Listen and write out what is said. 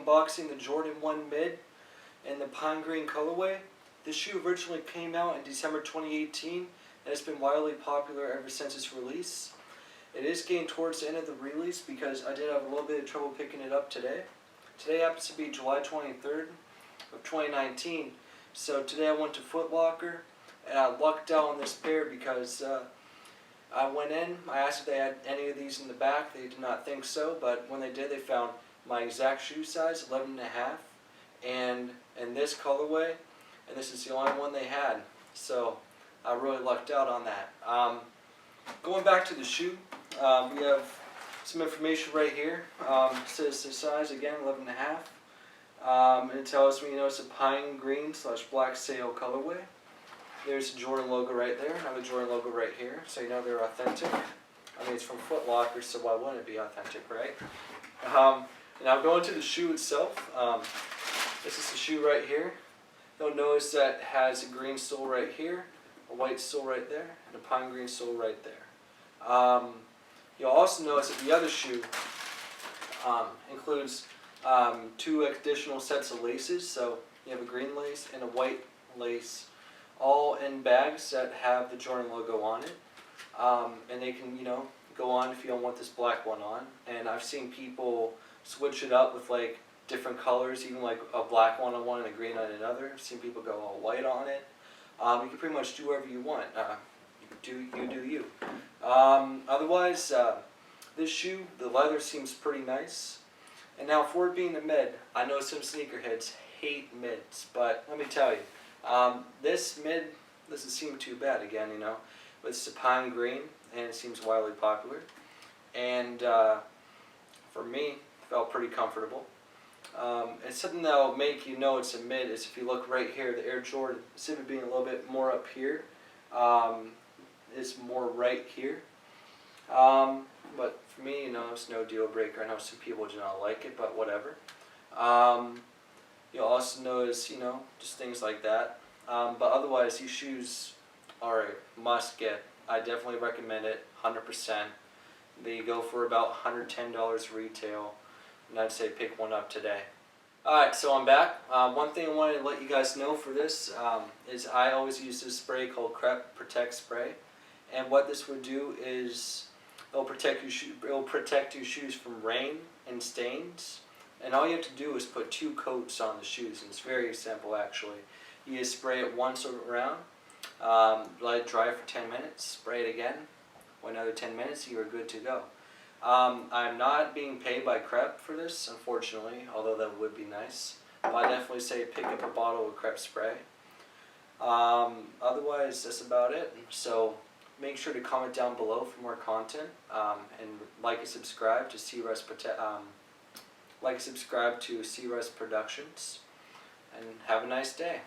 unboxing the Jordan 1 Mid in the pine green colorway. This shoe originally came out in December 2018 and it's been wildly popular ever since its release. It is getting towards the end of the release because I did have a little bit of trouble picking it up today. Today happens to be July 23rd of 2019, so today I went to Foot Locker and I lucked out on this pair because I went in, I asked if they had any of these in the back. They did not think so, but when they did, they found my exact shoe size, 11.5, and in this colorway, and this is the only one they had. So I really lucked out on that. Going back to the shoe, we have some information right here. It says the size again, 11.5, and it tells me, it's a pine green / black sail colorway. There's a Jordan logo right there, another Jordan logo right here, so they're authentic. I mean, it's from Foot Locker, so why wouldn't it be authentic, right? Now going to the shoe itself, this is the shoe right here. You'll notice that it has a green sole right here, a white sole right there, and a pine green sole right there. You'll also notice that the other shoe includes 2 additional sets of laces, so you have a green lace and a white lace, all in bags that have the Jordan logo on it, and they can go on if you don't want this black one on. And I've seen people switch it up with like different colors, even like a black one on one and a green on another. I've seen people go all white on it. You can pretty much do whatever you want. You do you. Otherwise, this shoe, the leather seems pretty nice. And now for it being a mid, I know some sneakerheads hate mids, but let me tell you, this mid doesn't seem too bad again, but it's a pine green and it seems wildly popular, and for me it felt pretty comfortable. And something that will make you know it's a mid is if you look right here, the Air Jordan, instead of being a little bit more up here, it's more right here. But for me, it's no deal breaker. I know some people do not like it, but whatever. You'll also notice, just things like that. But otherwise, these shoes are a must get. I definitely recommend it, 100%. They go for about $110 retail, and I'd say pick one up today. Alright, so I'm back. One thing I wanted to let you guys know for this is I always use this spray called Crep Protect Spray. And what this would do is it'll protect your shoes from rain and stains. And all you have to do is put 2 coats on the shoes, and it's very simple actually. You just spray it once around, let it dry for 10 minutes, spray it again, for another 10 minutes, you are good to go. I'm not being paid by Crep for this, unfortunately, although that would be nice. But I definitely say pick up a bottle of Crep spray. Otherwise, that's about it. So make sure to comment down below for more content, and like and subscribe to CRES Productions, and have a nice day.